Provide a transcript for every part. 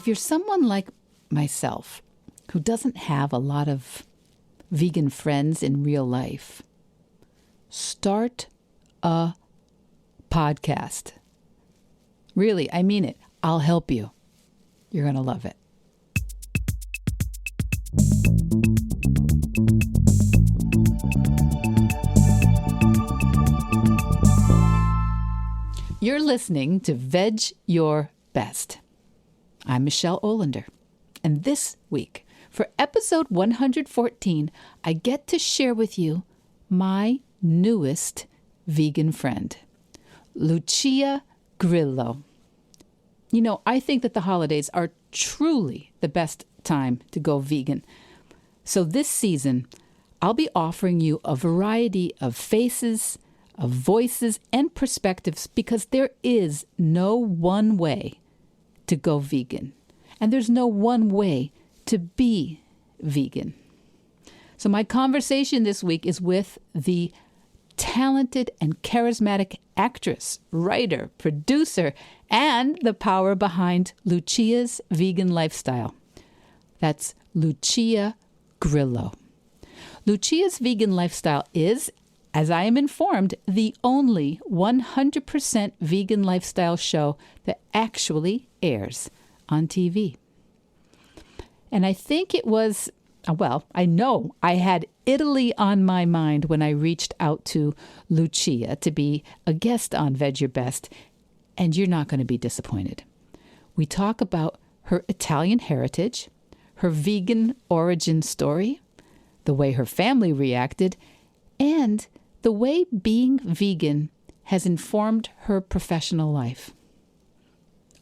If you're someone like myself who doesn't have a lot of vegan friends in real life, start a podcast. Really, I mean it. I'll help you. You're going to love it. You're listening to Veg Your Best. I'm Michelle Olander, and this week, for episode 114, I get to share with you my newest vegan friend, Lucia Grillo. You know, I think that the holidays are truly the best time to go vegan. So this season, I'll be offering you a variety of faces, of voices, and perspectives because there is no one way to go vegan. And there's no one way to be vegan. So my conversation this week is with the talented and charismatic actress, writer, producer, and the power behind Lucia's vegan lifestyle. That's Lucia Grillo. Lucia's vegan lifestyle is, as I am informed, the only 100% vegan lifestyle show that actually airs on TV. And I think it was, well, I know I had Italy on my mind when I reached out to Lucia to be a guest on Veg Your Best, and you're not going to be disappointed. We talk about her Italian heritage, her vegan origin story, the way her family reacted, and the way being vegan has informed her professional life.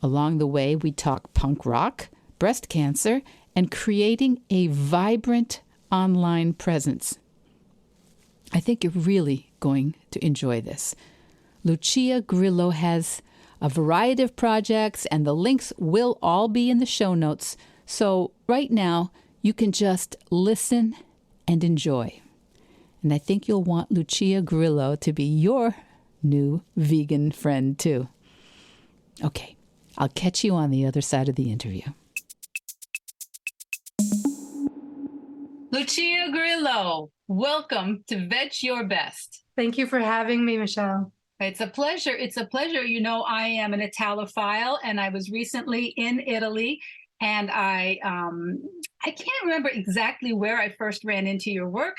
Along the way, we talk punk rock, breast cancer, and creating a vibrant online presence. I think you're really going to enjoy this. Lucia Grillo has a variety of projects, and the links will all be in the show notes. So right now, you can just listen and enjoy. And I think you'll want Lucia Grillo to be your new vegan friend, too. Okay, I'll catch you on the other side of the interview. Lucia Grillo, welcome to Veg Your Best. Thank you for having me, Michelle. It's a pleasure. It's a pleasure. You know, I am an Italophile, and I was recently in Italy, and I can't remember exactly where I first ran into your work.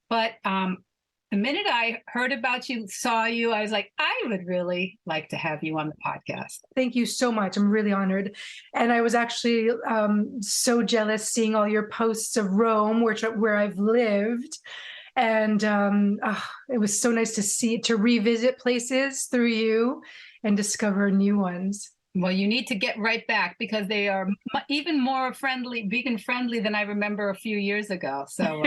But the minute I heard about you, saw you, I was like, I would really like to have you on the podcast. Thank you so much. I'm really honored. And I was actually so jealous seeing all your posts of Rome, where I've lived. And it was so nice to revisit places through you and discover new ones. Well, you need to get right back because they are even more vegan friendly than I remember a few years ago. So,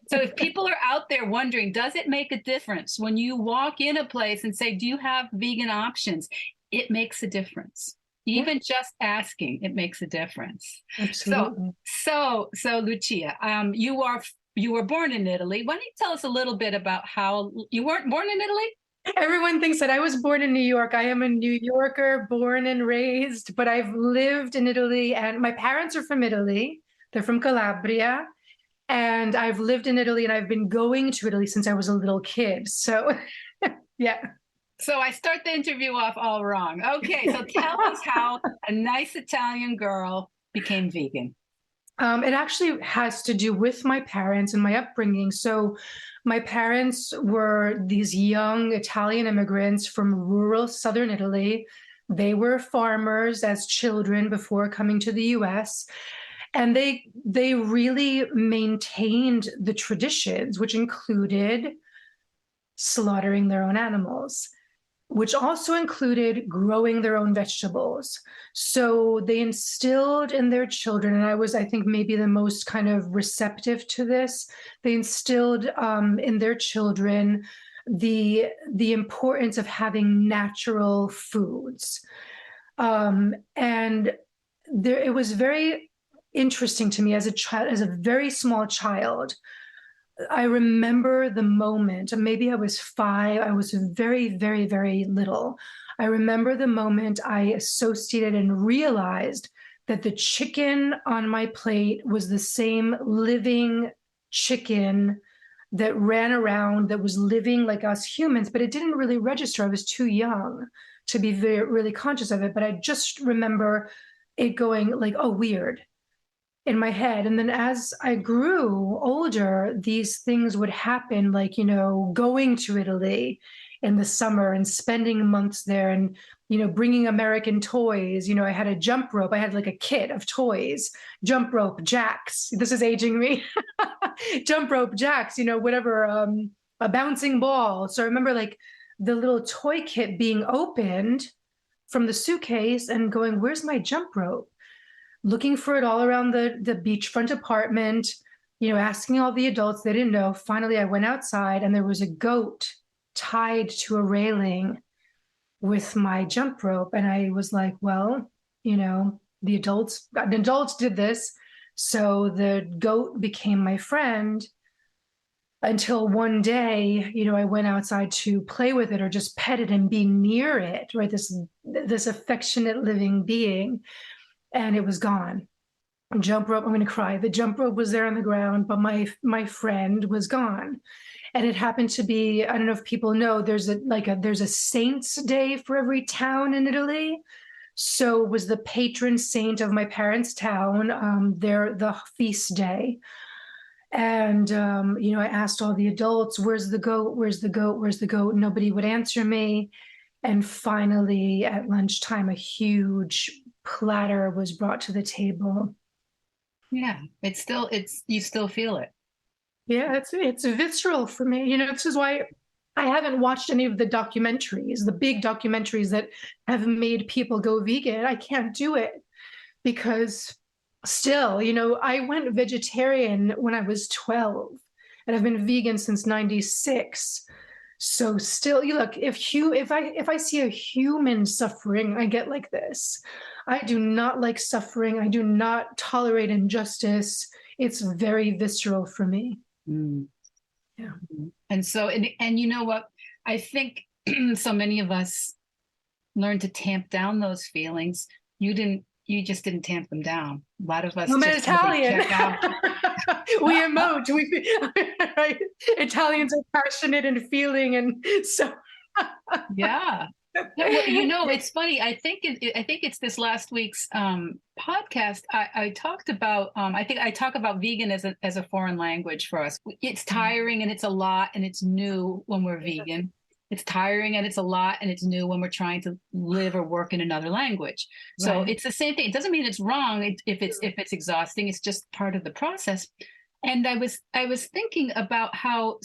so if people are out there wondering, does it make a difference when you walk in a place and say, do you have vegan options? It makes a difference. Even just asking, it makes a difference. Absolutely. So Lucia, you were born in Italy. Why don't you tell us a little bit about how you weren't born in Italy? Everyone thinks that I was born in New York. I am a New Yorker, born and raised, but I've lived in Italy, and my parents are from Italy. They're from Calabria, and I've lived in Italy, and I've been going to Italy since I was a little kid. So, yeah. So I start the interview off all wrong. Okay, so tell us how a nice Italian girl became vegan. It actually has to do with my parents and my upbringing. So my parents were these young Italian immigrants from rural southern Italy. They were farmers as children before coming to the US. And they really maintained the traditions, which included slaughtering their own animals, which also included growing their own vegetables. So they instilled in their children, and I think, maybe the most kind of receptive to this, they instilled in their children the importance of having natural foods. And it was very interesting to me as a child, as a very small child, I remember the moment, maybe I was 5, I was very, very, very little. I remember the moment I associated and realized that the chicken on my plate was the same living chicken that ran around, that was living like us humans, but it didn't really register. I was too young to be really conscious of it. But I just remember it going like, oh, weird, in my head. And then as I grew older, these things would happen, like, going to Italy in the summer and spending months there, and, bringing American toys. I had a jump rope. I had like a kit of toys, jump rope, jacks. This is aging me. Jump rope, jacks, whatever, a bouncing ball. So I remember like the little toy kit being opened from the suitcase and going, where's my jump rope? Looking for it all around the beachfront apartment, asking all the adults. They didn't know. Finally, I went outside and there was a goat tied to a railing with my jump rope. And I was like, well, the adults did this. So the goat became my friend until one day, I went outside to play with it or just pet it and be near it, right? This affectionate living being. And it was gone. Jump rope, I'm going to cry. The jump rope was there on the ground, but my friend was gone. And it happened to be, I don't know if people know, there's a saint's day for every town in Italy. So it was the patron saint of my parents' town, the feast day. And, I asked all the adults, where's the goat? Where's the goat? Where's the goat? Nobody would answer me. And finally, at lunchtime, a huge platter was brought to the table. Yeah, you still feel it. Yeah, it's visceral for me. This is why I haven't watched any of the documentaries, the big documentaries that have made people go vegan. I can't do it because still, I went vegetarian when I was 12 and I've been vegan since 96. So still, you look, if I see a human suffering, I get like this. I do not like suffering. I do not tolerate injustice. It's very visceral for me. Mm. Yeah. And so, and you know what? I think so many of us learned to tamp down those feelings. You just didn't tamp them down. A lot of us I'm just Italian. check out. We emote. Right? Italians are passionate and feeling, and so. Yeah. Well, it's funny. I think it's this last week's podcast. I talked about. I think I talk about vegan as a foreign language for us. It's tiring and it's a lot and it's new when we're vegan. It's tiring and it's a lot and it's new when we're trying to live or work in another language. So It's the same thing. It doesn't mean it's wrong if it's exhausting. It's just part of the process. And I was thinking about how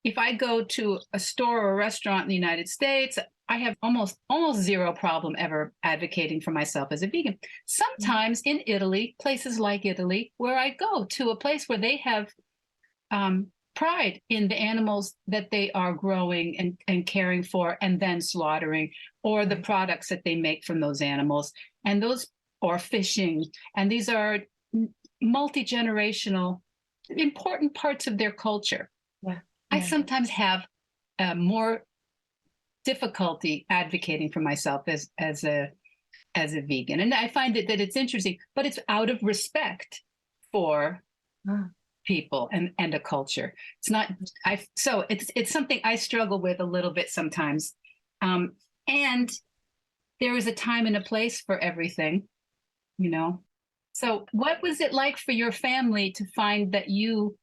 if I go to a store or a restaurant in the United States, I have almost zero problem ever advocating for myself as a vegan. Sometimes in Italy, places like Italy, where I go to a place where they have pride in the animals that they are growing and caring for and then slaughtering, or the products that they make from those animals, and those, or fishing. And these are multi-generational, important parts of their culture. Yeah. I sometimes have more difficulty advocating for myself as a vegan, and I find that it's interesting, but it's out of respect for people and a culture. It's not. So it's something I struggle with a little bit sometimes, and there is a time and a place for everything, So what was it like for your family to find that you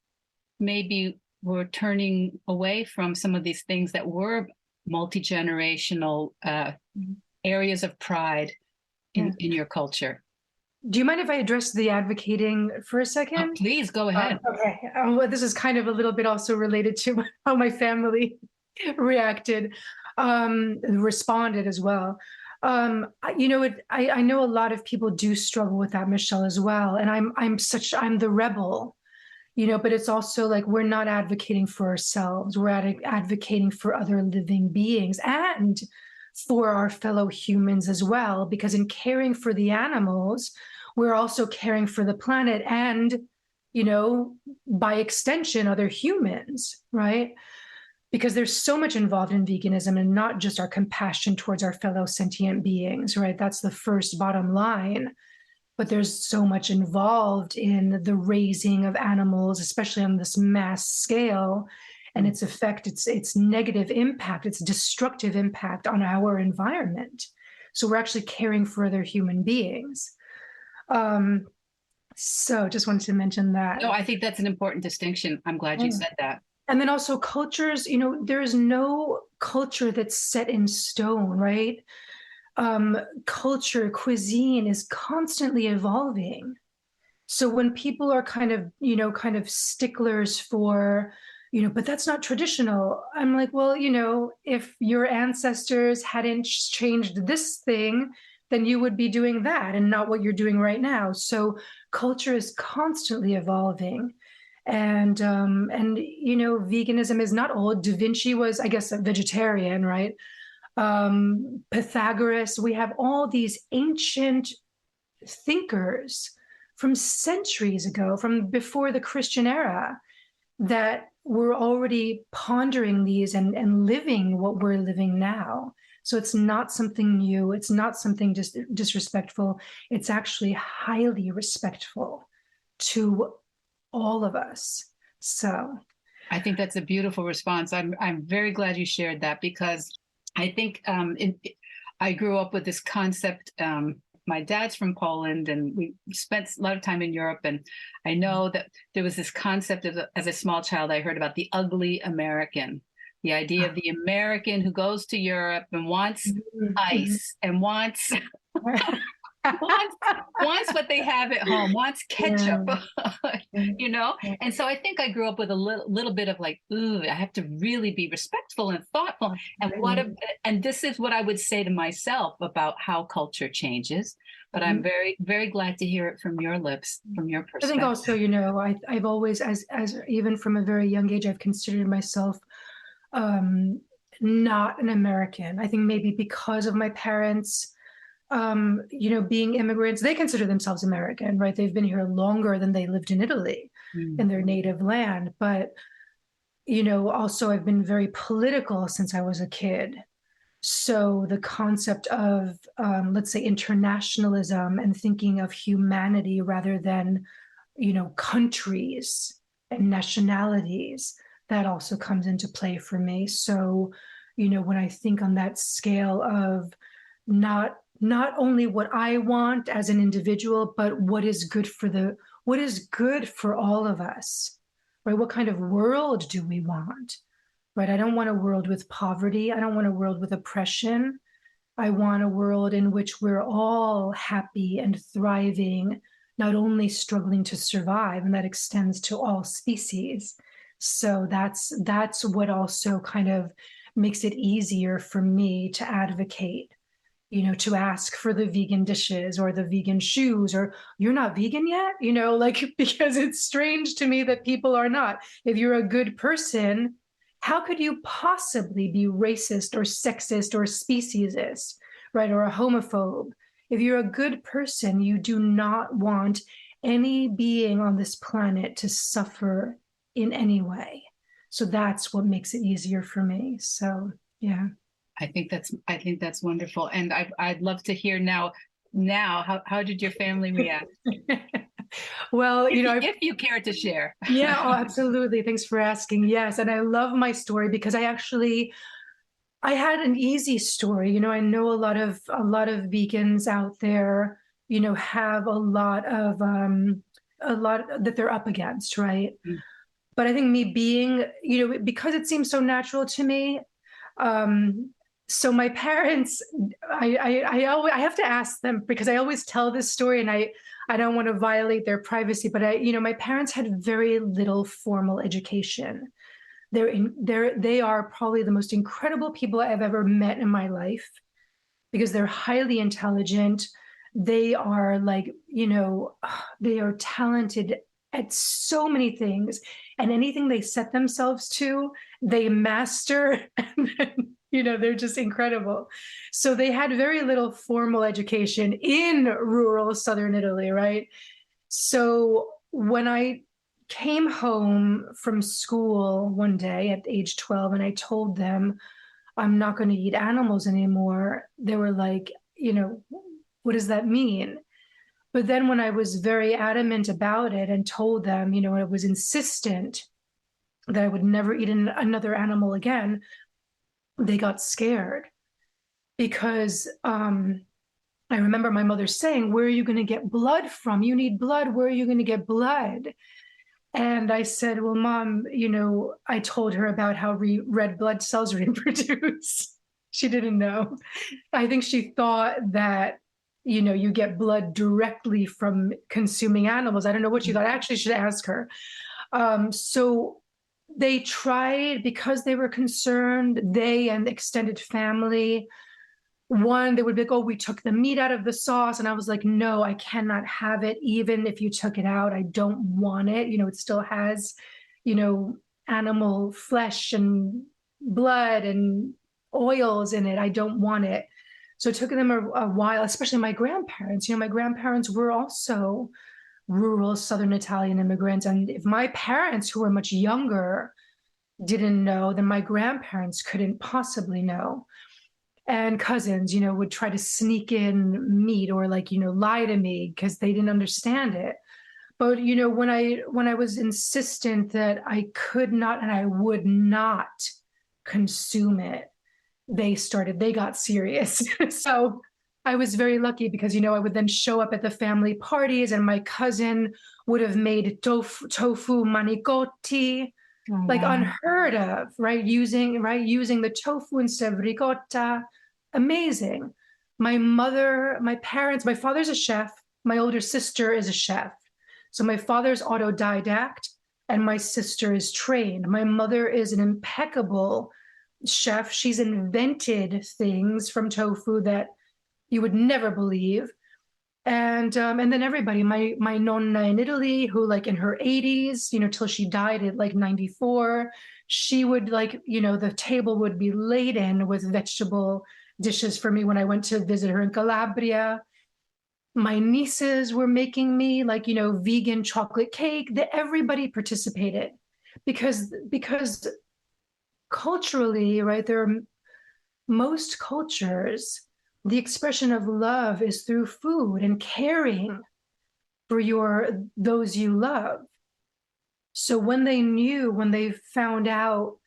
maybe were turning away from some of these things that were multi-generational areas of pride in your culture? Do you mind if I address the advocating for a second? Oh, please go ahead. Okay. This is kind of a little bit also related to how my family reacted, responded as well. I know a lot of people do struggle with that, Michelle, as well. And I'm the rebel. But it's also like we're not advocating for ourselves. We're advocating for other living beings and for our fellow humans as well, because in caring for the animals, we're also caring for the planet and by extension, other humans, right? Because there's so much involved in veganism, and not just our compassion towards our fellow sentient beings, right? That's the first bottom line. But there's so much involved in the raising of animals, especially on this mass scale, and its effect, its negative impact, its destructive impact on our environment. So we're actually caring for other human beings. So just wanted to mention that. No, I think that's an important distinction. I'm glad you said that. And then also cultures, there is no culture that's set in stone, right? Culture, cuisine is constantly evolving. So when people are kind of sticklers for, but that's not traditional, I'm like, well, if your ancestors hadn't changed this thing, then you would be doing that and not what you're doing right now. So culture is constantly evolving. And veganism is not old. Da Vinci was, I guess, a vegetarian, right? Pythagoras, we have all these ancient thinkers from centuries ago, from before the Christian era, that were already pondering these and living what we're living now. So it's not something new. It's not something disrespectful. It's actually highly respectful to all of us. So I think that's a beautiful response. I'm very glad you shared that, because I think I grew up with this concept. My dad's from Poland, and we spent a lot of time in Europe. And I know that there was this concept of, as a small child, I heard about the ugly American, the idea of the American who goes to Europe and wants ice and wants wants what they have at home, wants ketchup, And so I think I grew up with a little bit of like, ooh, I have to really be respectful and thoughtful. And this is what I would say to myself about how culture changes. But I'm very, very glad to hear it from your lips, from your perspective. I think also, I've always, as even from a very young age, I've considered myself not an American. I think maybe because of my parents, being immigrants, they consider themselves American, right? They've been here longer than they lived in Italy, in their native land. But, also I've been very political since I was a kid. So the concept of, let's say, internationalism and thinking of humanity rather than, countries and nationalities, that also comes into play for me. So, when I think on that scale of not only what I want as an individual, but what is good for all of us, right? What kind of world do we want, right? I don't want a world with poverty. I don't want a world with oppression. I want a world in which we're all happy and thriving, not only struggling to survive, and that extends to all species. So that's what also kind of makes it easier for me to advocate, to ask for the vegan dishes or the vegan shoes, or you're not vegan yet, because it's strange to me that people are not. If you're a good person, how could you possibly be racist or sexist or speciesist, right? Or a homophobe? If you're a good person, you do not want any being on this planet to suffer in any way. So that's what makes it easier for me. So, yeah. I think that's wonderful. And I'd love to hear now, how did your family react? Well, if you care to share. Yeah, absolutely. Thanks for asking. Yes. And I love my story because I had an easy story. I know a lot of vegans out there, have a lot that they're up against, right? Mm. But I think me being, because it seems so natural to me, so my parents, I have to ask them, because I always tell this story and I don't want to violate their privacy, but my parents had very little formal education. They are probably the most incredible people I've ever met in my life, because they're highly intelligent. They are they are talented at so many things, and anything they set themselves to, they master. And they're just incredible. So they had very little formal education in rural southern Italy, right? So when I came home from school one day at age 12 and I told them, I'm not going to eat animals anymore. They were like, what does that mean? But then when I was very adamant about it and told them, I was insistent that I would never eat another animal again, they got scared because I remember my mother saying, where are you going to get blood from? You need blood. Where are you going to get blood? And I said, well, Mom, I told her about how red blood cells reproduce. She didn't know. I think she thought that, you get blood directly from consuming animals. I don't know what she thought. I actually should ask her. So they tried, because they were concerned, they and extended family. One, they would be like, oh, we took the meat out of the sauce. And I was like, no, I cannot have it. Even if you took it out, I don't want it. It still has, animal flesh and blood and oils in it. I don't want it. So it took them a while, especially my grandparents. My grandparents were also rural Southern Italian immigrants. And if my parents, who were much younger, didn't know, then my grandparents couldn't possibly know. And cousins, would try to sneak in meat or lie to me because they didn't understand it. But, when I was insistent that I could not and I would not consume it, they got serious. So I was very lucky because, I would then show up at the family parties and my cousin would have made tofu manicotti, like unheard of, right? Using the tofu instead of ricotta. Amazing. My parents, my father's a chef. My older sister is a chef. So my father's autodidact and my sister is trained. My mother is an impeccable chef. She's invented things from tofu that you would never believe. And then everybody, my nonna in Italy, who in her 80s, till she died at 94, she would the table would be laden with vegetable dishes for me when I went to visit her in Calabria. My nieces were making me vegan chocolate cake. That everybody participated because culturally, right, most cultures, the expression of love is through food and caring for those you love. So when they found out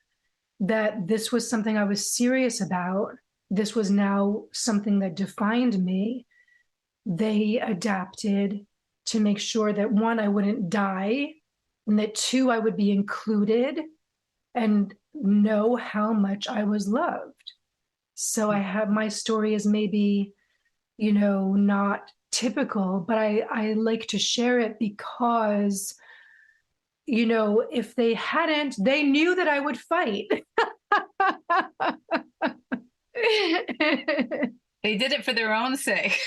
that this was something I was serious about, this was now something that defined me, they adapted to make sure that one, I wouldn't die, and that two, I would be included and know how much I was loved. So my story is maybe, not typical, but I like to share it because, if they hadn't, they knew that I would fight. They did it for their own sake.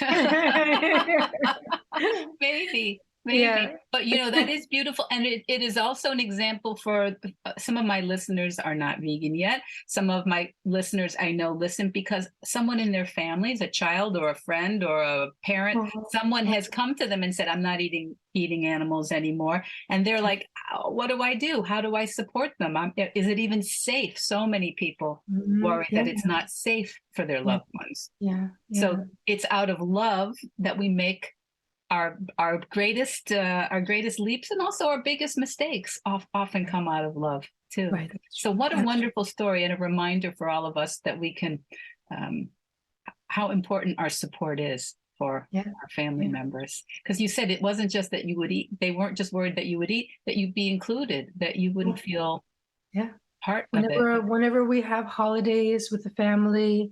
Maybe. Yeah. But, that is beautiful. And it is also an example for some of my listeners are not vegan yet. Some of my listeners I know listen because someone in their families, a child or a friend or a parent, someone has come to them and said, I'm not eating animals anymore. And they're like, what do I do? How do I support them? Is it even safe? So many people worry that it's not safe for their loved ones. Yeah. So it's out of love that we make our greatest leaps, and also our biggest mistakes often come out of love too. Right. So what a wonderful story, and a reminder for all of us that we can how important our support is for our family members. Because you said it wasn't just that you would eat, they weren't just worried that you would eat, that you'd be included, that you wouldn't feel part of it. Whenever we have holidays with the family,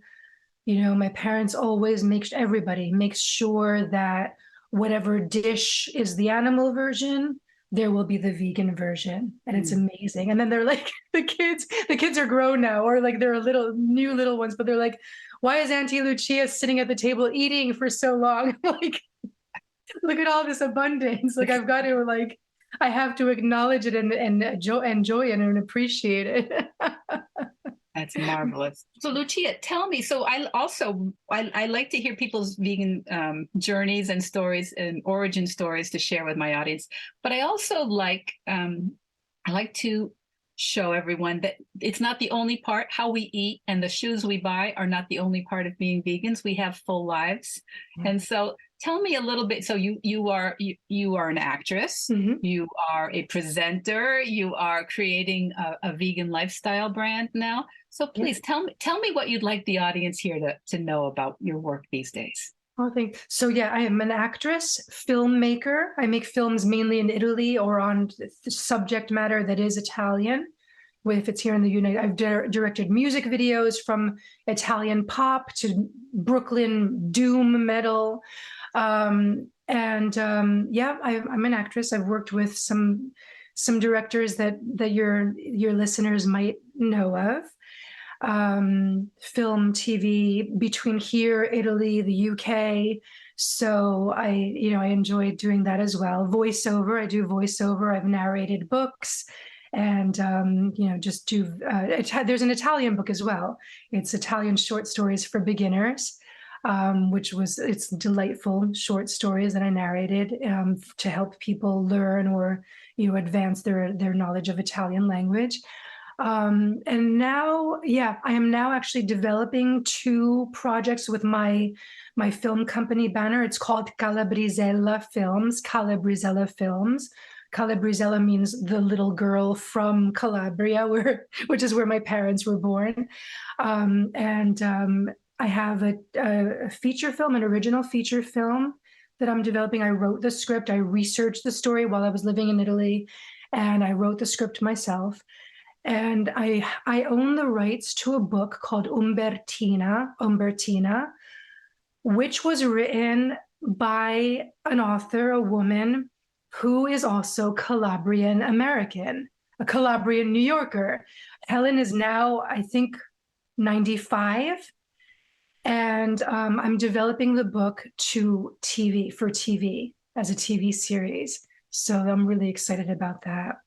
my parents always everybody makes sure that whatever dish is the animal version, there will be the vegan version. And it's amazing. And then they're like, the kids are grown now, or they're new little ones, but they're like, why is Auntie Lucia sitting at the table eating for so long? Like, look at all this abundance. I've got to I have to acknowledge it and enjoy it and appreciate it. That's marvelous. So Lucia, tell me, so I like to hear people's vegan journeys and stories and origin stories to share with my audience, but I also I like to show everyone that it's not the only part. How we eat and the shoes we buy are not the only part of being vegans. We have full lives. And so tell me a little bit. So you are an actress, you are a presenter, you are creating a vegan lifestyle brand now. So please tell me what you'd like the audience here to know about your work these days. Oh, thanks. So yeah, I am an actress, filmmaker. I make films mainly in Italy or on subject matter that is Italian. If it's here in the United, I've directed music videos from Italian pop to Brooklyn doom metal. I'm an actress. I've worked with some directors that your listeners might know of. Film, TV, between here, Italy, the UK. So I enjoy doing that as well. Voiceover, I do voiceover. I've narrated books, and just do. There's an Italian book as well. It's Italian short stories for beginners, it's delightful short stories that I narrated to help people learn or advance their knowledge of Italian language. And now, I am now actually developing 2 projects with my film company banner. It's called Calabrisella Films. Calabrisella means the little girl from Calabria, which is where my parents were born. I have a feature film, an original feature film that I'm developing. I wrote the script. I researched the story while I was living in Italy, and I wrote the script myself. And I own the rights to a book called Umbertina, which was written by an author, a woman who is also Calabrian American, a Calabrian New Yorker. Helen is now, I think, 95. And I'm developing the book for TV as a TV series. So I'm really excited about that.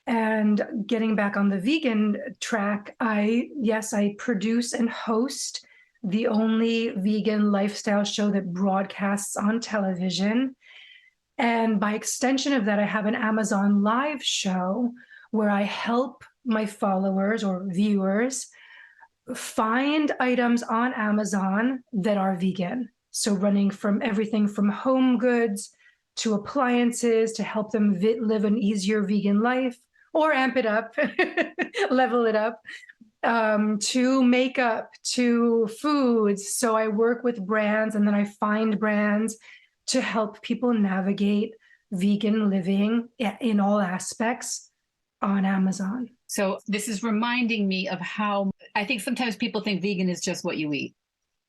And getting back on the vegan track, I produce and host the only vegan lifestyle show that broadcasts on television. And by extension of that, I have an Amazon Live show where I help my followers or viewers find items on Amazon that are vegan. So running from everything from home goods to appliances to help them live an easier vegan life, or amp it up, level it up, to makeup, to foods. So I work with brands and then I find brands to help people navigate vegan living in all aspects on Amazon. So this is reminding me of how I think sometimes people think vegan is just what you eat.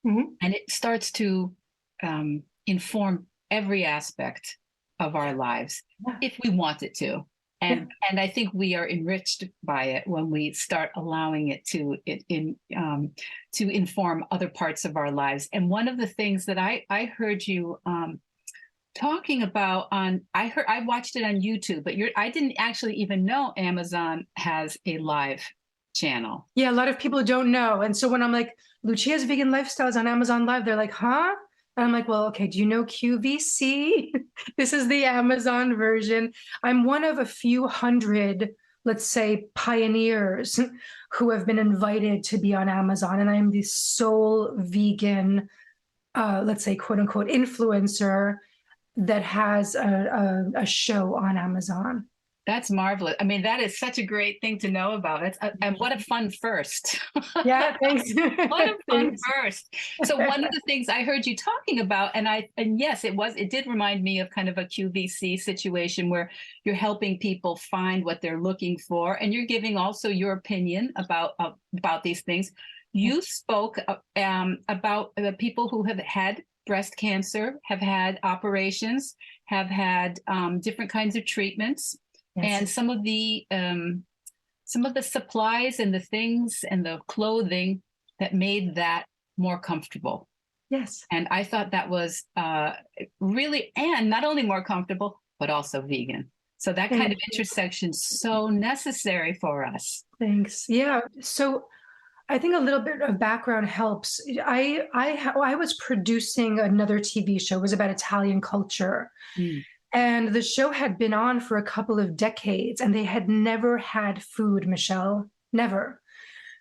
And it starts to inform every aspect of our lives if we want it to. And I think we are enriched by it when we start allowing it to inform other parts of our lives. And one of the things that I heard you talking about I watched it on YouTube, but I didn't actually even know Amazon has a live channel. Yeah, a lot of people don't know. And so when I'm like, Lucia's Vegan Lifestyles on Amazon Live, they're like, huh? And I'm like, well, okay, do you know QVC? This is the Amazon version. I'm one of a few hundred, let's say, pioneers who have been invited to be on Amazon. And I'm the sole vegan, let's say, quote unquote, influencer that has a show on Amazon. That's marvelous. I mean, that is such a great thing to know about. And what a fun first. Yeah, thanks. What a fun first. So one of the things I heard you talking about, and yes, it did remind me of kind of a QVC situation where you're helping people find what they're looking for, and you're giving also your opinion about these things. You spoke about the people who have had breast cancer, have had operations, have had different kinds of treatments. Yes. And some of the supplies and the things and the clothing that made that more comfortable. Yes. And I thought that was really, and not only more comfortable, but also vegan. So that kind of intersection is so necessary for us. Thanks. Yeah. So I think a little bit of background helps. I was producing another TV show. It was about Italian culture. Mm. And the show had been on for a couple of decades, and they had never had food, Michelle, never.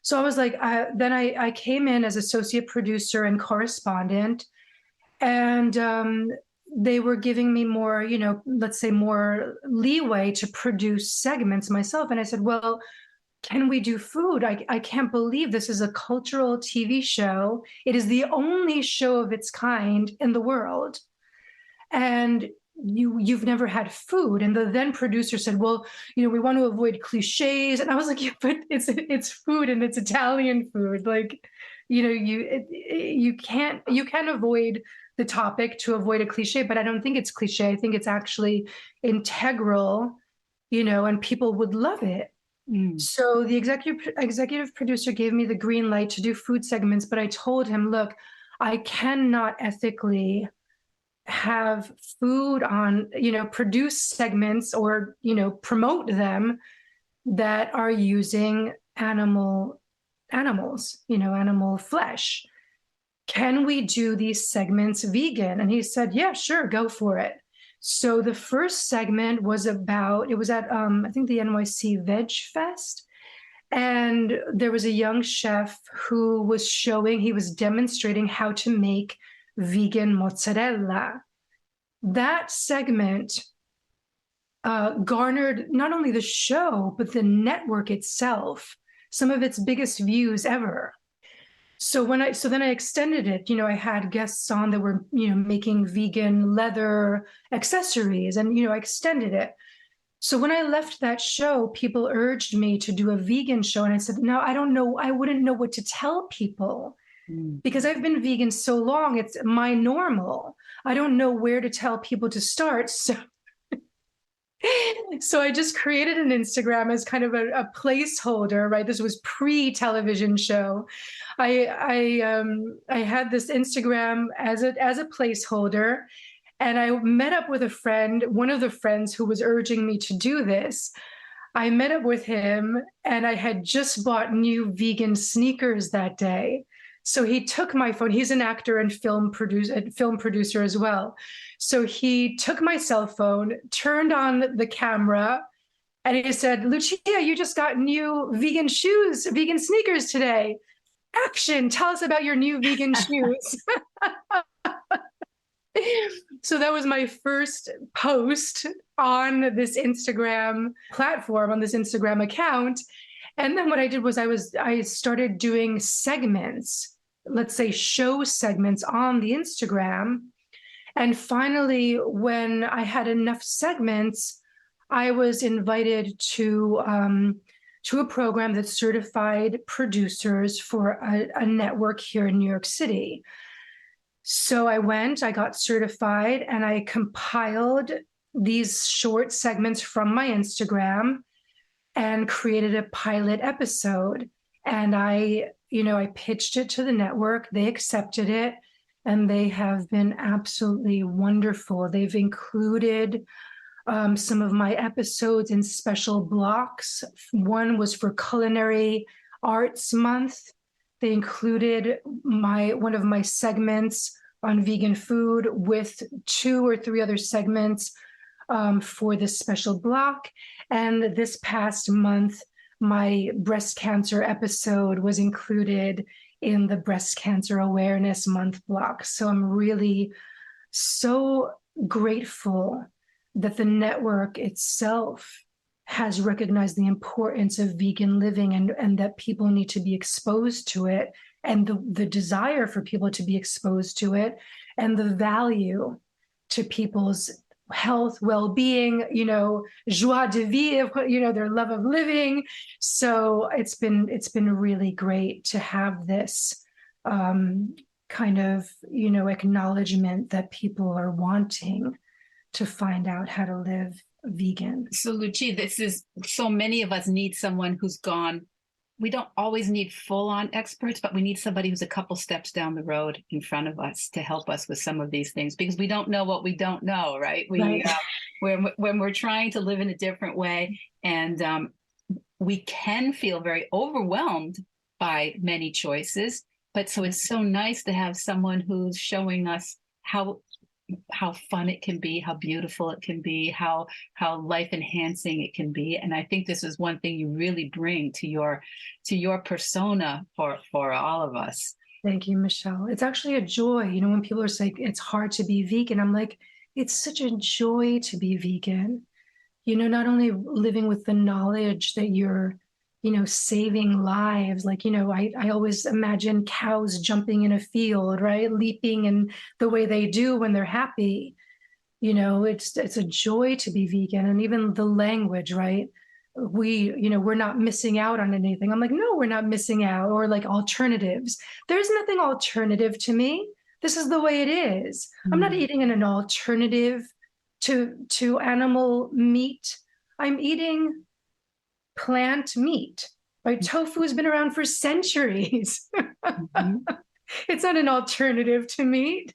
So I was like, then I came in as associate producer and correspondent, and they were giving me more, let's say more leeway to produce segments myself. And I said, well, can we do food? I can't believe this is a cultural TV show. It is the only show of its kind in the world. And you've never had food. And the then producer said, well, we want to avoid cliches. And I was like, yeah, but it's food, and it's Italian food. Like, you can't avoid the topic to avoid a cliche, but I don't think it's cliche. I think it's actually integral, and people would love it. So the executive producer gave me the green light to do food segments, but I told him, look, I cannot ethically have food on, produce segments or, promote them that are using animals, animal flesh. Can we do these segments vegan? And he said, yeah, sure, go for it. So the first segment was it was at, I think the NYC Veg Fest. And there was a young chef who was he was demonstrating how to make vegan mozzarella. That segment garnered not only the show, but the network itself, some of its biggest views ever. So then I extended it. I had guests on that were, making vegan leather accessories, and, I extended it. So when I left that show, people urged me to do a vegan show. And I said, no, I don't know. I wouldn't know what to tell people because I've been vegan so long. It's my normal. I don't know where to tell people to start. So I just created an Instagram as kind of a placeholder, right? This was pre-television show. I had this Instagram as a placeholder, and I met up with a friend, one of the friends who was urging me to do this. I met up with him, and I had just bought new vegan sneakers that day. So he took my phone. He's an actor and film producer as well. So he took my cell phone, turned on the camera, and he said, Lucia, you just got new vegan sneakers today. Action, tell us about your new vegan shoes. So that was my first post on this Instagram platform, on this Instagram account. And then what I did was I started doing segments, let's say show segments on the Instagram. And finally, when I had enough segments, I was invited to a program that certified producers for a network here in New York City. So I got certified, and I compiled these short segments from my Instagram and created a pilot episode. And I pitched it to the network. They accepted it, and they have been absolutely wonderful. They've included some of my episodes in special blocks. One was for Culinary Arts Month. They included one of my segments on vegan food with 2 or 3 other segments for this special block. And this past month, my breast cancer episode was included in the Breast Cancer Awareness Month block. So I'm really so grateful that the network itself has recognized the importance of vegan living, and that people need to be exposed to it, and the desire for people to be exposed to it, and the value to people's health, well-being, joie de vivre, their love of living. So it's been really great to have this kind of, acknowledgement that people are wanting to find out how to live vegan. So Lucia, so many of us need someone who's gone. We don't always need full-on experts, but we need somebody who's a couple steps down the road in front of us to help us with some of these things, because we don't know what we don't know, right? Right. When we're trying to live in a different way, and we can feel very overwhelmed by many choices. But so it's so nice to have someone who's showing us how fun it can be, how beautiful it can be, how life enhancing it can be. And I think this is one thing you really bring to your persona for all of us. Thank you, Michelle. It's actually a joy. You know, when people are saying it's hard to be vegan, I'm like, it's such a joy to be vegan. You know, not only living with the knowledge that you're, you know, saving lives. Like, you know, I always imagine cows jumping in a field, right? Leaping in the way they do when they're happy. You know, it's a joy to be vegan. And even the language, right? We're not missing out on anything. I'm like, no, we're not missing out. Or like alternatives. There's nothing alternative to me. This is the way it is. I'm not eating an alternative to animal meat. I'm eating plant meat. Right? Tofu has been around for centuries. It's not an alternative to meat.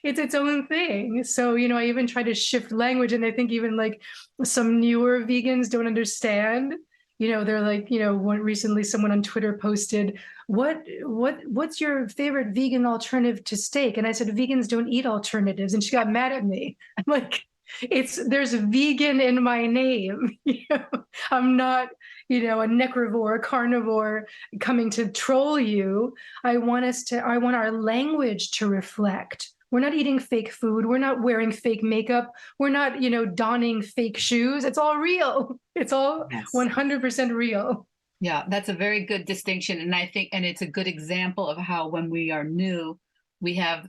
It's its own thing. So, you know, I even try to shift language, and I think even like some newer vegans don't understand. You know, they're like, you know, recently someone on Twitter posted, what's your favorite vegan alternative to steak? And I said, vegans don't eat alternatives. And she got mad at me. I'm like, there's vegan in my name. You know, I'm not, you know, a necrovore, carnivore coming to troll you. I want our language to reflect. We're not eating fake food. We're not wearing fake makeup. We're not, you know, donning fake shoes. It's all real. It's all 100% real. Yeah, that's a very good distinction. And I think, and it's a good example of how when we are new, we have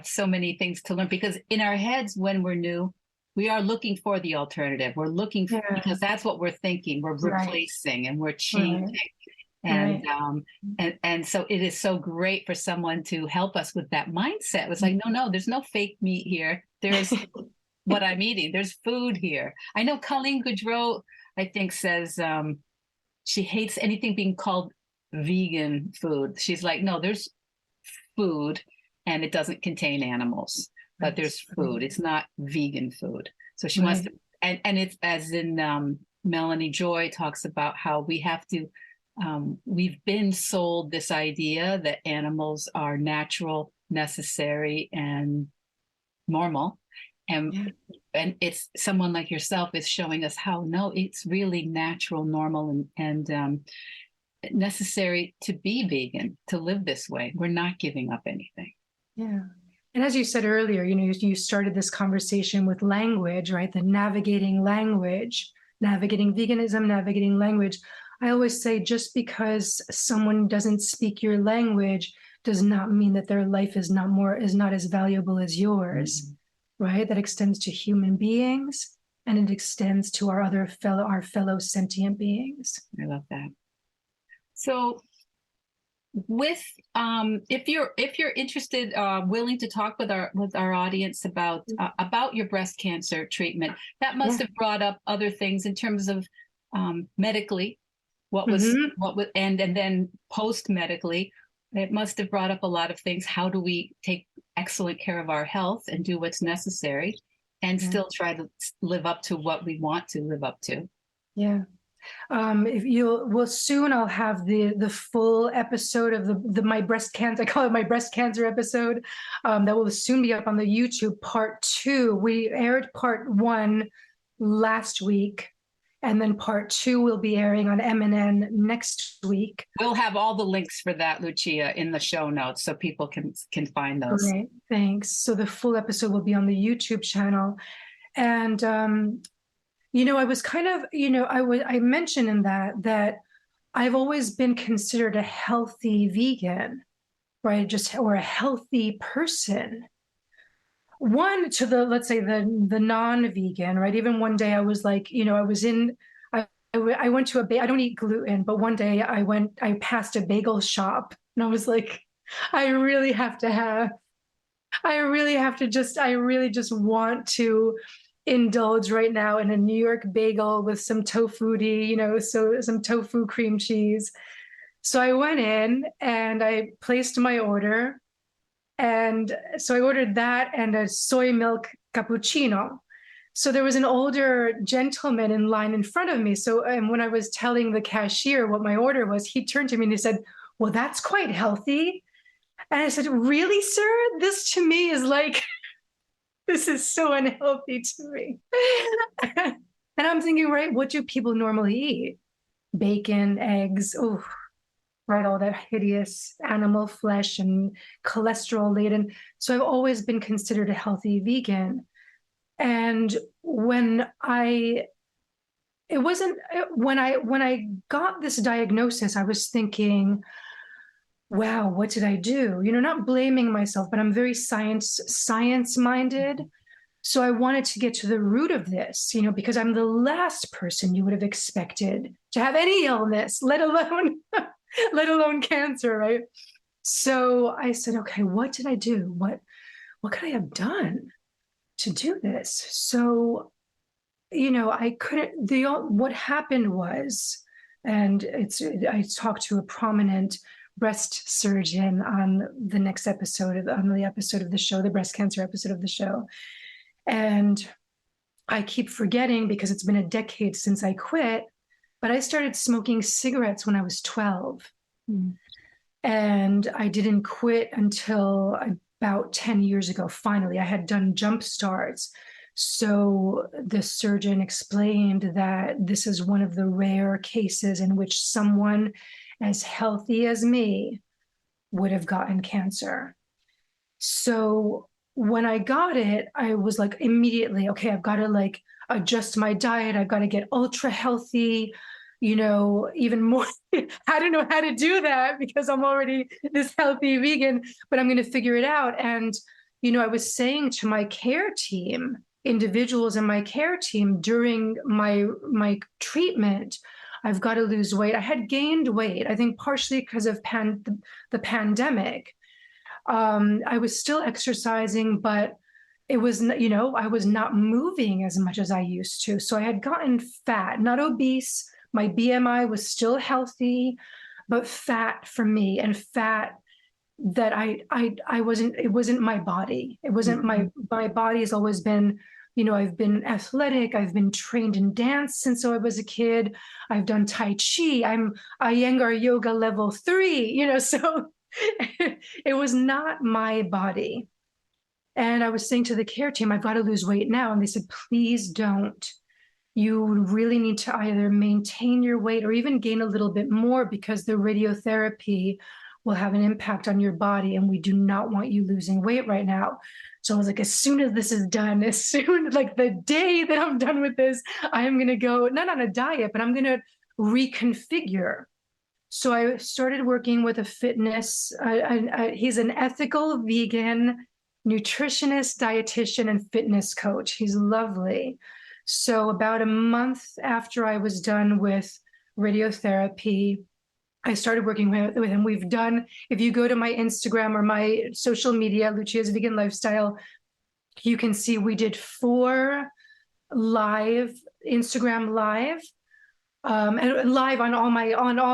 so many things to learn, because in our heads, when we're new, we are looking for the alternative. We're looking for, because that's what we're thinking. We're replacing and we're changing. And and so it is so great for someone to help us with that mindset. It was like, no, there's no fake meat here. There's what I'm eating. There's food here. I know Colleen Goudreau, I think, says she hates anything being called vegan food. She's like, no, there's food and it doesn't contain animals, but there's food. It's not vegan food. So she wants to, and it's as in Melanie Joy talks about how we have to, we've been sold this idea that animals are natural, necessary, and normal. And it's someone like yourself is showing us how, no, it's really natural, normal, and necessary to be vegan, to live this way. We're not giving up anything. Yeah. And as you said earlier, you know, you started this conversation with language, right? The navigating language, navigating veganism, navigating language. I always say, just because someone doesn't speak your language does not mean that their life is not as valuable as yours, right? That extends to human beings, and it extends to our fellow sentient beings. I love that. So with if you're interested, willing to talk with our audience about your breast cancer treatment, that must have brought up other things in terms of medically, and then post medically, it must have brought up a lot of things. How do we take excellent care of our health and do what's necessary and still try to live up to what we want to live up to? Yeah. Soon I'll have the full episode of my breast cancer. I call it my breast cancer episode. That will soon be up on the YouTube part 2. We aired part 1 last week, and then part 2 will be airing on MNN next week. We'll have all the links for that, Lucia, in the show notes so people can find those. Great, thanks. So the full episode will be on the YouTube channel. And you know, I was kind of, you know, I mentioned in that I've always been considered a healthy vegan, right? Or a healthy person. One to let's say the non-vegan, right? Even one day I was like, you know, I went to I don't eat gluten, but one day I passed a bagel shop, and I was like, I really just want to indulge right now in a New York bagel with some tofu-y, you know, so some tofu cream cheese. So I went in and I placed my order. And so I ordered that and a soy milk cappuccino. So there was an older gentleman in line in front of me. So, and when I was telling the cashier what my order was, he turned to me and he said, well, that's quite healthy. And I said, really, sir? This to me is like, this is so unhealthy to me. And I'm thinking, right, what do people normally eat? Bacon, eggs, oh, right, all that hideous animal flesh and cholesterol laden. So I've always been considered a healthy vegan. And when I got this diagnosis, I was thinking, wow, what did I do? Not blaming myself, but I'm very science minded. So I wanted to get to the root of this, because I'm the last person you would have expected to have any illness, let alone cancer, right? So I said, okay, what did I do? What could I have done to do this? So, I couldn't. What happened was, and I talked to a prominent breast surgeon on the episode of the show, the breast cancer episode of the show. And I keep forgetting because it's been a decade since I quit, but I started smoking cigarettes when I was 12. Mm. And I didn't quit until about 10 years ago. Finally, I had done jump starts. So the surgeon explained that this is one of the rare cases in which someone as healthy as me would have gotten cancer. So when I got it, I was like, immediately, okay, I've got to adjust my diet. I've got to get ultra healthy, even more. I don't know how to do that because I'm already this healthy vegan, but I'm going to figure it out. And, I was saying to my care team, individuals in my care team during my treatment, I've got to lose weight. I had gained weight, I think partially because of the pandemic. I was still exercising, but it was, I was not moving as much as I used to. So I had gotten fat, not obese. My BMI was still healthy, but fat for me, and fat that I wasn't, it wasn't my body. It wasn't my body has always been, I've been athletic. I've been trained in dance since I was a kid. I've done Tai Chi. I'm Iyengar yoga level 3, so it was not my body. And I was saying to the care team, I've got to lose weight now. And they said, please don't. You really need to either maintain your weight or even gain a little bit more because the radiotherapy will have an impact on your body. And we do not want you losing weight right now. So I was like, as soon as this is done, the day that I'm done with this, I am going to go, not on a diet, but I'm going to reconfigure. So I started working with a fitness, he's an ethical vegan nutritionist, dietitian, and fitness coach. He's lovely. So about a month after I was done with radiotherapy, I started working with him. We've done, if you go to my Instagram or my social media, Lucia's Vegan Lifestyle, you can see we did 4 Instagram live, and live on all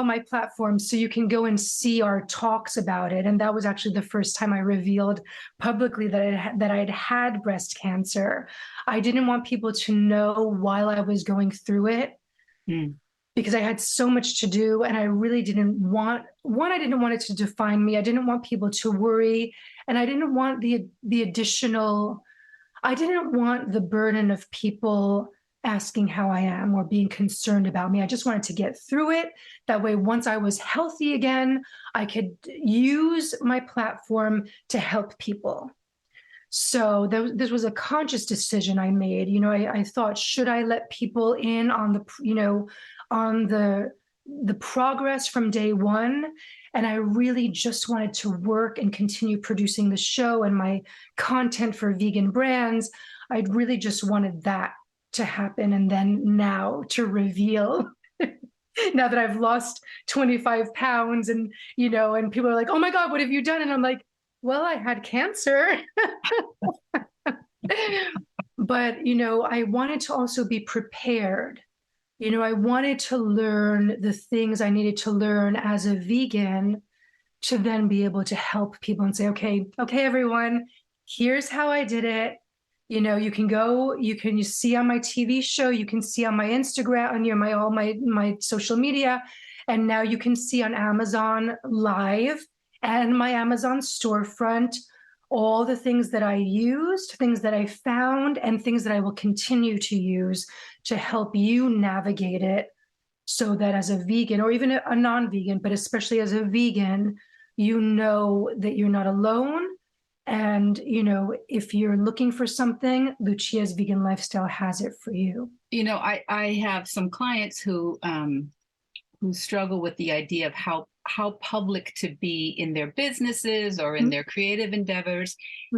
my platforms, so you can go and see our talks about it. And that was actually the first time I revealed publicly that I'd had breast cancer. I didn't want people to know while I was going through it, because I had so much to do, and I really didn't want I didn't want it to define me. I didn't want people to worry, and I didn't want the additional. I didn't want the burden of people asking how I am or being concerned about me. I just wanted to get through it. That way, once I was healthy again, I could use my platform to help people. So this was a conscious decision I made. I thought, should I let people in on the progress from day one? And I really just wanted to work and continue producing the show and my content for vegan brands. I really just wanted that to happen. And then now to reveal, now that I've lost 25 pounds and people are like, oh my God, what have you done? And I'm like, well, I had cancer. But, I wanted to also be prepared. I wanted to learn the things I needed to learn as a vegan to then be able to help people and say, okay, everyone, here's how I did it. You can go, you see on my TV show, you can see on my Instagram, on all my social media, and now you can see on Amazon Live and my Amazon storefront all the things that I used, things that I found, and things that I will continue to use to help you navigate it, so that as a vegan, or even a non-vegan, but especially as a vegan, you know that you're not alone. And, if you're looking for something, Lucia's Vegan Lifestyle has it for you. I have some clients who struggle with the idea of how public to be in their businesses or in their creative endeavors.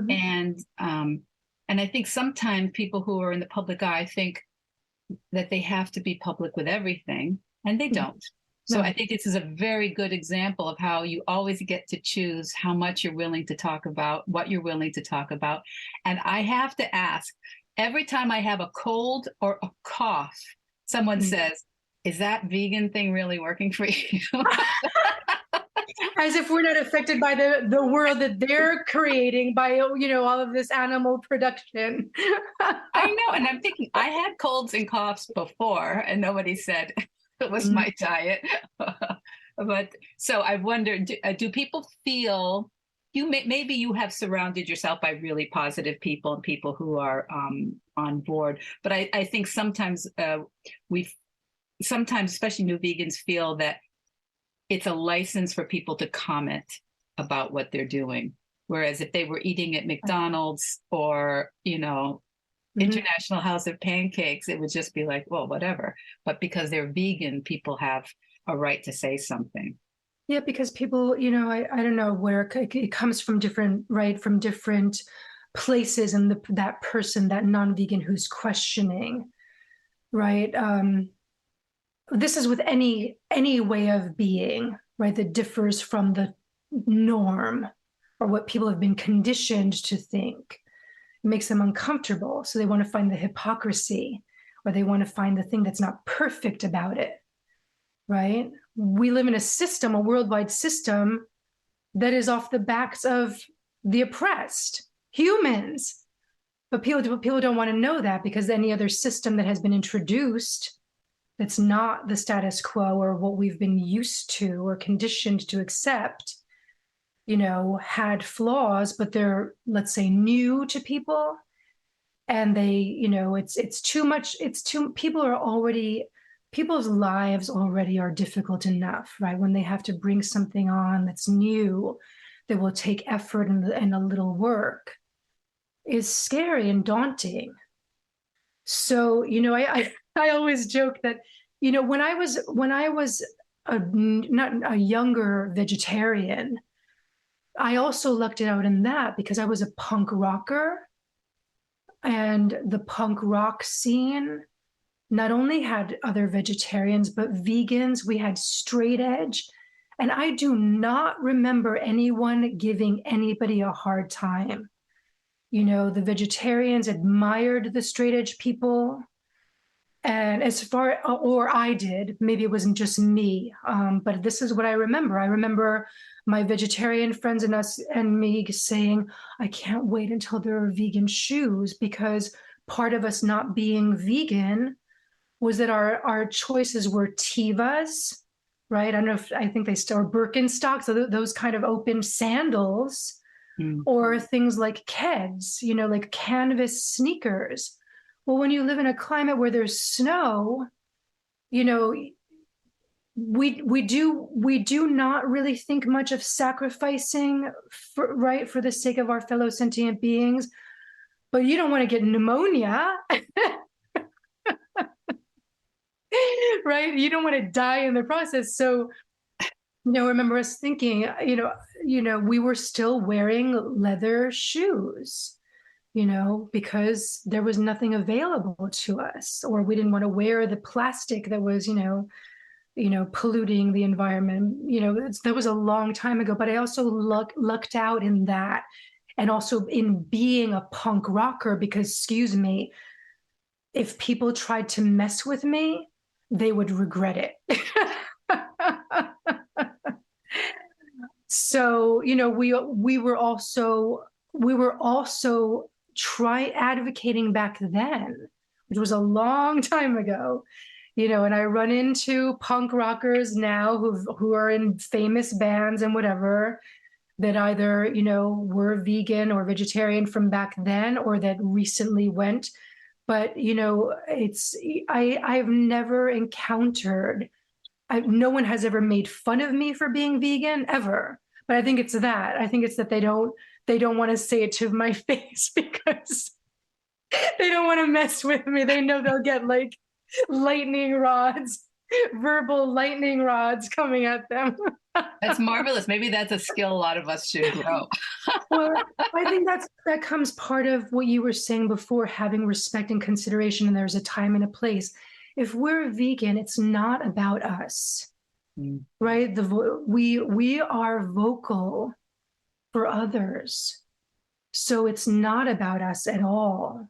And I think sometimes people who are in the public eye think that they have to be public with everything, and they don't. So I think this is a very good example of how you always get to choose how much you're willing to talk about, what you're willing to talk about. And I have to ask, every time I have a cold or a cough, someone says, is that vegan thing really working for you? As if we're not affected by the world that they're creating by, all of this animal production. I know. And I'm thinking, I had colds and coughs before, and nobody said it was my diet. But so I wonder, do people feel maybe you have surrounded yourself by really positive people and people who are on board. But I think sometimes especially new vegans, feel that it's a license for people to comment about what they're doing. Whereas if they were eating at McDonald's or, International House of Pancakes, it would just be like, well, whatever. But because they're vegan, people have a right to say something. Yeah, because people, I don't know where it comes from, different places, and that person, that non-vegan who's questioning, right? This is with any way of being, right, that differs from the norm or what people have been conditioned to think. It makes them uncomfortable. So they want to find the hypocrisy, or they want to find the thing that's not perfect about it, right? We live in a system, a worldwide system, that is off the backs of the oppressed, humans. But people don't want to know that, because any other system that has been introduced that's not the status quo or what we've been used to or conditioned to accept, had flaws, but they're, let's say, new to people. And they, it's too much. People's lives already are difficult enough, right? When they have to bring something on that's new, that will take effort and a little work, is scary and daunting. So, I always joke that, when I was not a younger vegetarian, I also lucked it out in that, because I was a punk rocker, and the punk rock scene not only had other vegetarians, but vegans. We had straight edge. And I do not remember anyone giving anybody a hard time. The vegetarians admired the straight edge people. And or I did, maybe it wasn't just me, but this is what I remember. I remember my vegetarian friends and me saying, I can't wait until there are vegan shoes, because part of us not being vegan was that our choices were Tevas, right? I think they still are Birkenstocks, so those kind of open sandals, or things like Keds, like canvas sneakers. Well, when you live in a climate where there's snow, we do not really think much of sacrificing for the sake of our fellow sentient beings. But you don't want to get pneumonia, right? You don't want to die in the process. So, remember us thinking, we were still wearing leather shoes, because there was nothing available to us, or we didn't want to wear the plastic that was, polluting the environment. That was a long time ago, but I also lucked out in that, and also in being a punk rocker, because, excuse me, if people tried to mess with me, they would regret it. So, we were also try advocating back then, which was a long time ago, and I run into punk rockers now who are in famous bands and whatever, that either, were vegan or vegetarian from back then, or that recently went. But, I've never encountered, no one has ever made fun of me for being vegan ever. But I think it's that they don't want to say it to my face because they don't want to mess with me. They know they'll get like verbal lightning rods coming at them. That's marvelous. Maybe that's a skill a lot of us should grow. Well, I think that comes part of what you were saying before, having respect and consideration, and there's a time and a place. If we're vegan, it's not about us, right? We are vocal for others. So it's not about us at all,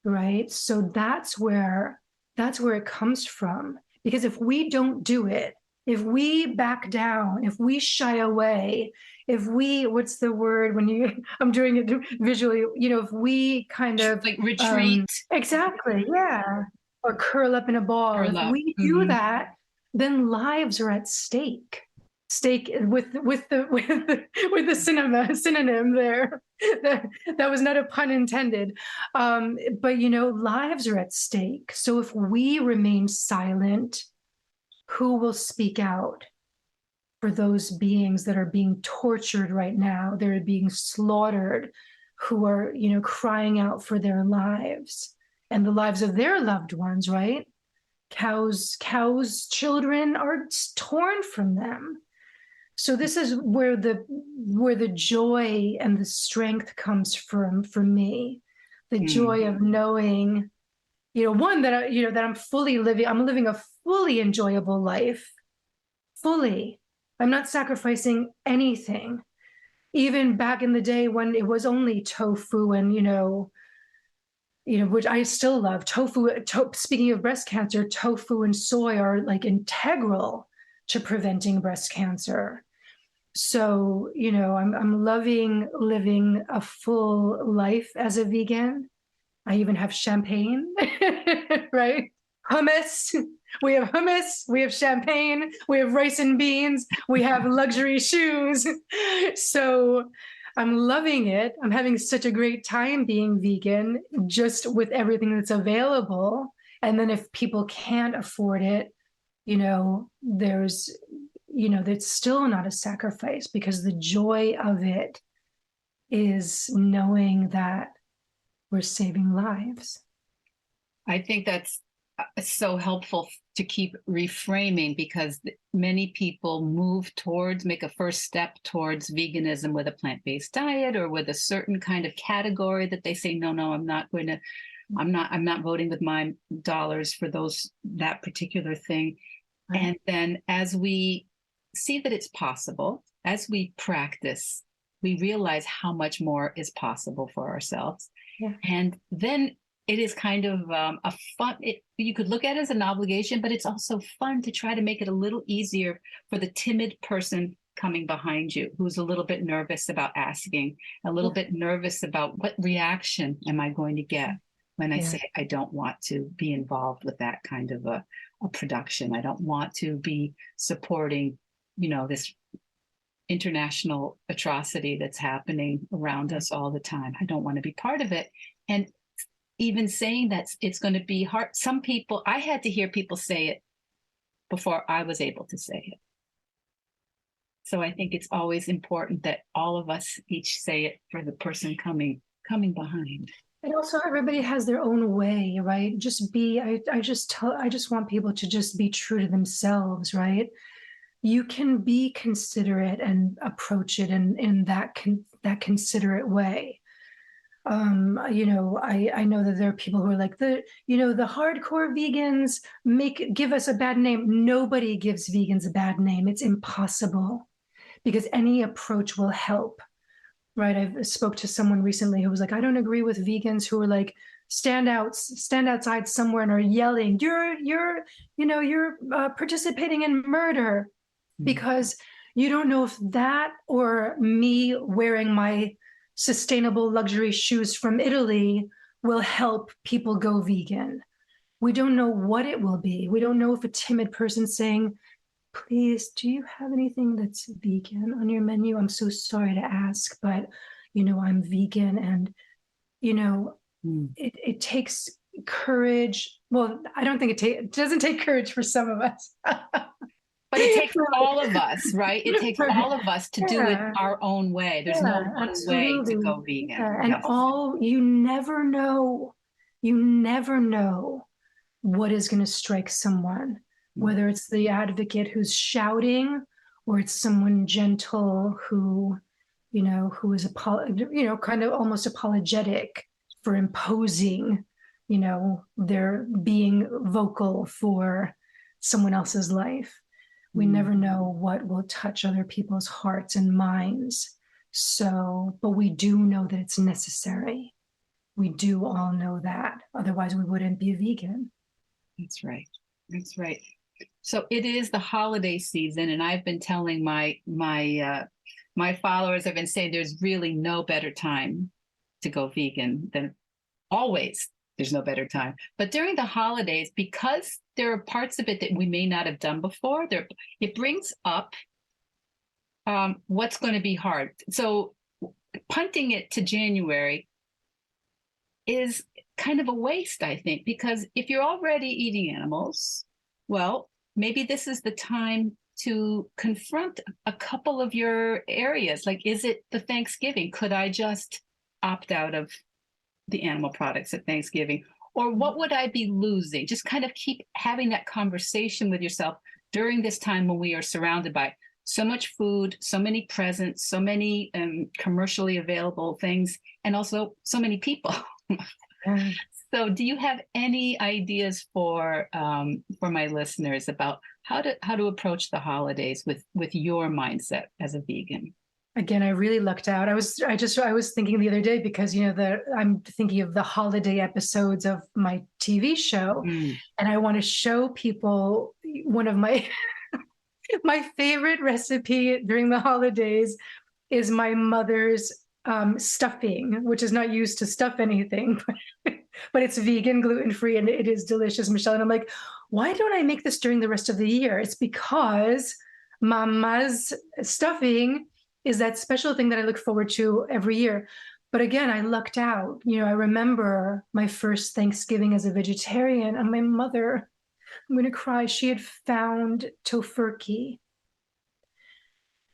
right? So that's where it comes from. Because if we don't do it, if we back down, if we shy away, if we, what's the word when I'm doing it visually, if we kind of like retreat. Exactly. Yeah. Or curl up in a ball. If we do that, then lives are at stake. Stake with the synonym there. That was not a pun intended. But lives are at stake. So if we remain silent, who will speak out for those beings that are being tortured right now? They're being slaughtered, who are, crying out for their lives and the lives of their loved ones, right? Cows' children are torn from them. So this is where the joy and the strength comes from for me. The joy of knowing, one, that I'm living a fully enjoyable life. Fully. I'm not sacrificing anything. Even back in the day when it was only tofu and, which I still love. Speaking of breast cancer, tofu and soy are like integral to preventing breast cancer. So, I'm loving living a full life as a vegan. I even have champagne, right? Hummus. We have hummus. We have champagne. We have rice and beans. We have luxury shoes. So I'm loving it. I'm having such a great time being vegan, just with everything that's available. And then if people can't afford it, it's still not a sacrifice, because the joy of it is knowing that we're saving lives. I think that's so helpful to keep reframing, because many people make a first step towards veganism with a plant-based diet or with a certain kind of category that they say, no, I'm not voting with my dollars for that particular thing. Right. And then as we see that it's possible, as we practice, we realize how much more is possible for ourselves. Yeah. And then it is kind of a fun, you could look at it as an obligation, but it's also fun to try to make it a little easier for the timid person coming behind you, who's a little bit nervous about asking, a little bit nervous about what reaction am I going to get when I say I don't want to be involved with that kind of a production. I don't want to be supporting, this international atrocity that's happening around us all the time. I don't want to be part of it. And even saying that it's going to be hard. Some people, I had to hear people say it before I was able to say it. So I think it's always important that all of us each say it for the person coming behind. And also everybody has their own way, right? I just want people to just be true to themselves, right? You can be considerate and approach it in that considerate way. I know that there are people who are like the hardcore vegans give us a bad name. Nobody gives vegans a bad name. It's impossible, because any approach will help. Right. I spoke to someone recently who was like, I don't agree with vegans who are like, stand outside somewhere and are yelling, you're participating in murder, because you don't know if that or me wearing my sustainable luxury shoes from Italy will help people go vegan. We don't know what it will be. We don't know if a timid person saying, please, do you have anything that's vegan on your menu? I'm so sorry to ask, but, I'm vegan. And, it takes courage. Well, I don't think it doesn't take courage for some of us. But it takes all of us, right? It takes all of us to do it our own way. There's no one way to go vegan. Yeah. And you never know what is going to strike someone, whether it's the advocate who's shouting or it's someone gentle who is kind of almost apologetic for imposing, their being vocal for someone else's life. We never know what will touch other people's hearts and minds. So, but we do know that it's necessary. We do all know that. Otherwise, we wouldn't be a vegan. That's right. That's right. So it is the holiday season, and I've been telling my followers, I've been saying there's really no better time to go vegan than always. There's no better time. But during the holidays, because there are parts of it that we may not have done before, it brings up what's going to be hard. So punting it to January is kind of a waste, I think, because if you're already eating animals, well, maybe this is the time to confront a couple of your areas. Like, is it the Thanksgiving? Could I just opt out of the animal products at Thanksgiving? Or what would I be losing? Just kind of keep having that conversation with yourself during this time when we are surrounded by so much food, so many presents, so many commercially available things, and also so many people. So do you have any ideas for my listeners about how to approach the holidays with your mindset as a vegan? Again, I really lucked out. I was thinking the other day, because I'm thinking of the holiday episodes of my TV show, and I want to show people one of my my favorite recipe during the holidays is my mother's stuffing, which is not used to stuff anything, but it's vegan, gluten-free, and it is delicious, Michelle. And I'm like, why don't I make this during the rest of the year? It's because Mama's stuffing is that special thing that I look forward to every year. But again, I lucked out. I remember my first Thanksgiving as a vegetarian, and my mother, I'm going to cry, she had found tofurkey.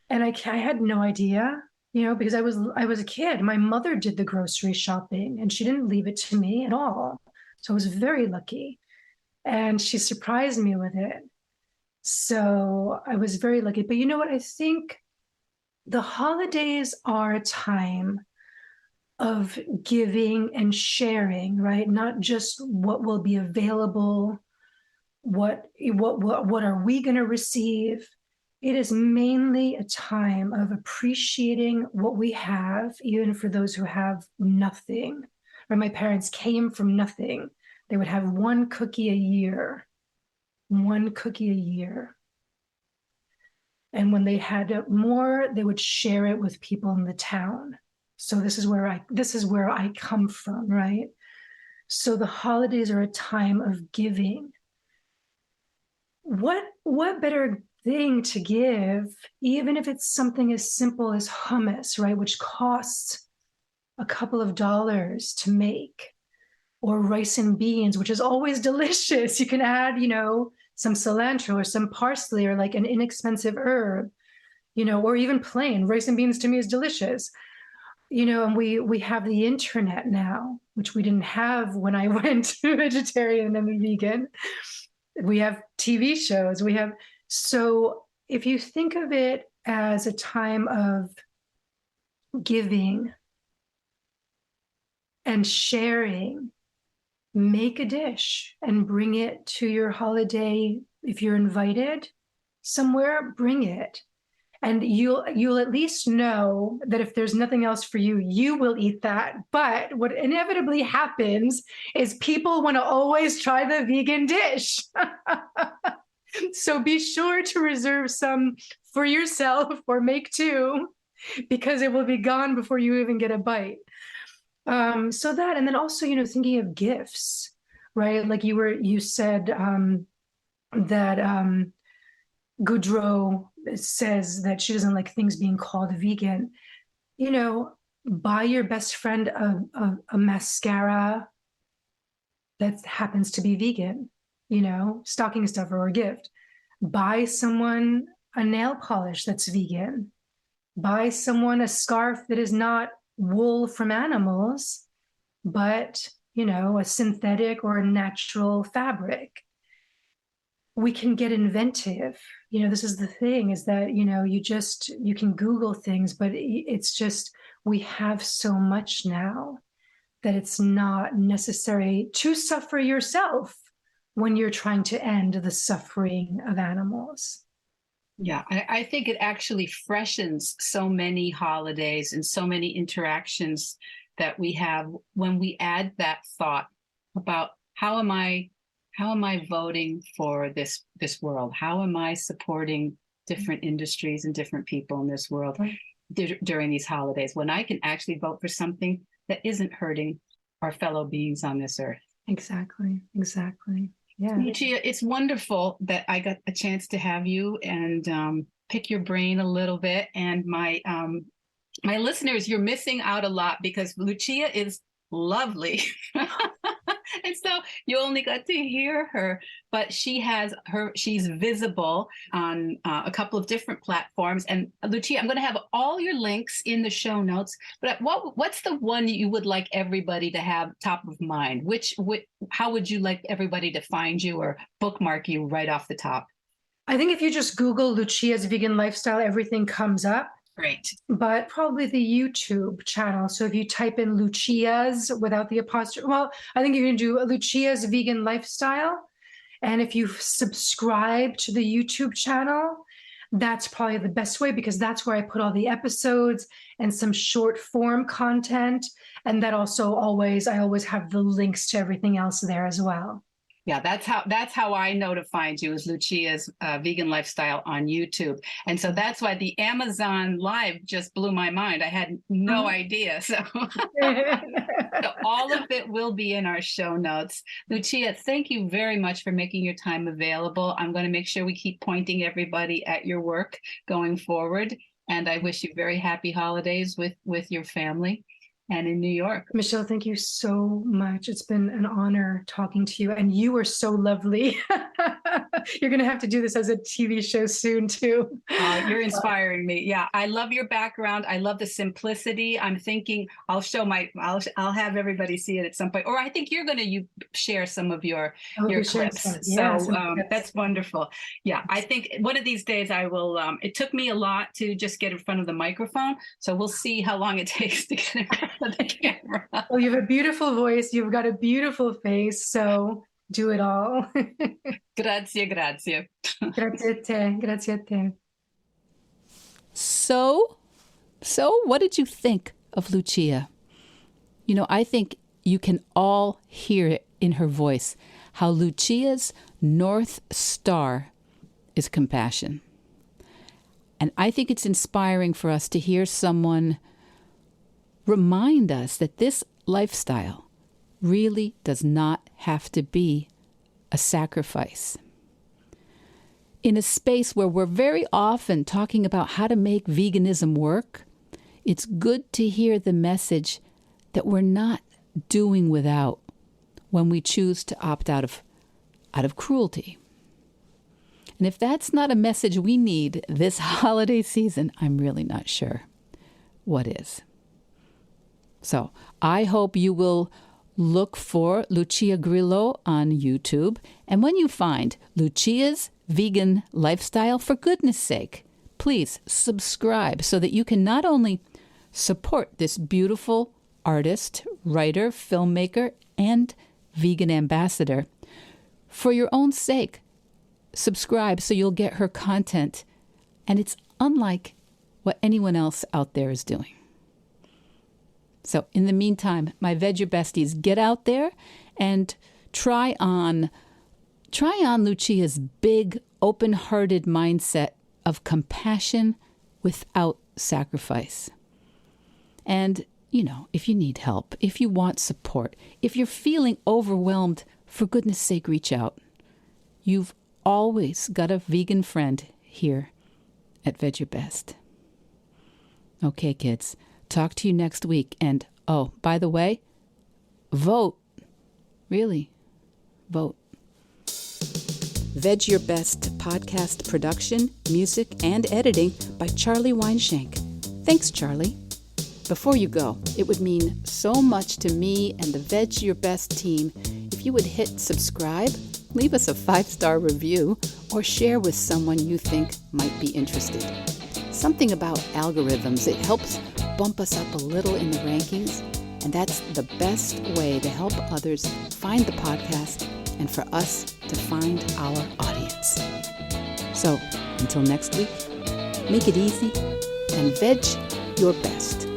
And I had no idea, because I was a kid. My mother did the grocery shopping, and she didn't leave it to me at all. So I was very lucky. And she surprised me with it. So I was very lucky. But you know what? I think the holidays are a time of giving and sharing, right? Not just what will be available, what are we going to receive? It is mainly a time of appreciating what we have, even for those who have nothing. Right? My parents came from nothing. They would have one cookie a year. And when they had more, they would share it with people in the town. So this is where I come from, right? So the holidays are a time of giving. What better thing to give, even if it's something as simple as hummus, right, which costs a couple of dollars to make, or rice and beans, which is always delicious. You can add, some cilantro or some parsley or like an inexpensive herb, or even plain rice and beans to me is delicious. And we have the internet now, which we didn't have when I went vegetarian and vegan. We have TV shows. So if you think of it as a time of giving and sharing, make a dish and bring it to your holiday. If you're invited somewhere, bring it. And you'll at least know that if there's nothing else for you, you will eat that. But what inevitably happens is people want to always try the vegan dish. So be sure to reserve some for yourself or make two. because it will be gone before you even get a bite. So that, and then also, thinking of gifts, right? Like you said that Goudreau says that she doesn't like things being called vegan. Buy your best friend a mascara that happens to be vegan, stocking stuffer or gift. Buy someone a nail polish that's vegan. Buy someone a scarf that is not wool from animals, but, a synthetic or a natural fabric. We can get inventive. This is the thing, is that, you can Google things, but it's just, we have so much now that it's not necessary to suffer yourself when you're trying to end the suffering of animals. Yeah, I think it actually freshens so many holidays and so many interactions that we have when we add that thought about how am I voting for this world? How am I supporting different industries and different people in this world during these holidays, when I can actually vote for something that isn't hurting our fellow beings on this earth? Exactly. Yeah. Lucia, it's wonderful that I got a chance to have you and pick your brain a little bit. And my listeners, you're missing out a lot because Lucia is lovely. And so you only got to hear her, but she's visible on a couple of different platforms. And Lucia, I'm going to have all your links in the show notes, but what's the one you would like everybody to have top of mind? How would you like everybody to find you or bookmark you right off the top? I think if you just Google Lucia's Vegan Lifestyle, everything comes up. Great. But probably the YouTube channel. So if you type in Lucia's without the apostrophe, well, I think you can do Lucia's Vegan Lifestyle. And if you subscribe to the YouTube channel, that's probably the best way, because that's where I put all the episodes and some short form content. And that also I always have the links to everything else there as well. Yeah, that's how I know to find you, is Lucia's Vegan Lifestyle on YouTube. And so that's why the Amazon Live just blew my mind. I had no idea. So, so all of it will be in our show notes. Lucia, thank you very much for making your time available. I'm going to make sure we keep pointing everybody at your work going forward. And I wish you very happy holidays with your family and in New York. Michelle, thank you so much. It's been an honor talking to you, and you are so lovely. You're going to have to do this as a TV show soon too. You're inspiring me. Yeah, I love your background. I love the simplicity. I'm thinking I'll have everybody see it at some point, or I think you're going to share some of your clips. Yeah, so that's wonderful. Yeah, I think one of these days I will. It took me a lot to just get in front of the microphone, so we'll see how long it takes to get in front of the camera. Well, you have a beautiful voice. You've got a beautiful face. So do it all. Grazie. Grazie a te. So what did you think of Lucia? I think you can all hear it in her voice, how Lucia's North Star is compassion. And I think it's inspiring for us to hear someone remind us that this lifestyle really does not have to be a sacrifice. In a space where we're very often talking about how to make veganism work, it's good to hear the message that we're not doing without when we choose to opt out of cruelty. And if that's not a message we need this holiday season, I'm really not sure what is. So I hope you will look for Lucia Grillo on YouTube. And when you find Lucia's Vegan Lifestyle, for goodness sake, please subscribe so that you can not only support this beautiful artist, writer, filmmaker, and vegan ambassador, for your own sake, subscribe so you'll get her content. And it's unlike what anyone else out there is doing. So in the meantime, my Veg Your Besties, get out there and try on Lucia's big, open-hearted mindset of compassion without sacrifice. And, if you need help, if you want support, if you're feeling overwhelmed, for goodness sake, reach out. You've always got a vegan friend here at Veg Your Best. Okay, kids, talk to you next week. And, oh, by the way, vote. Really, vote. Veg Your Best podcast production, music, and editing by Charlie Weinshank. Thanks, Charlie. Before you go, it would mean so much to me and the Veg Your Best team if you would hit subscribe, leave us a 5-star review, or share with someone you think might be interested. Something about algorithms, it helps bump us up a little in the rankings, and that's the best way to help others find the podcast and for us to find our audience. So, until next week, make it easy and veg your best.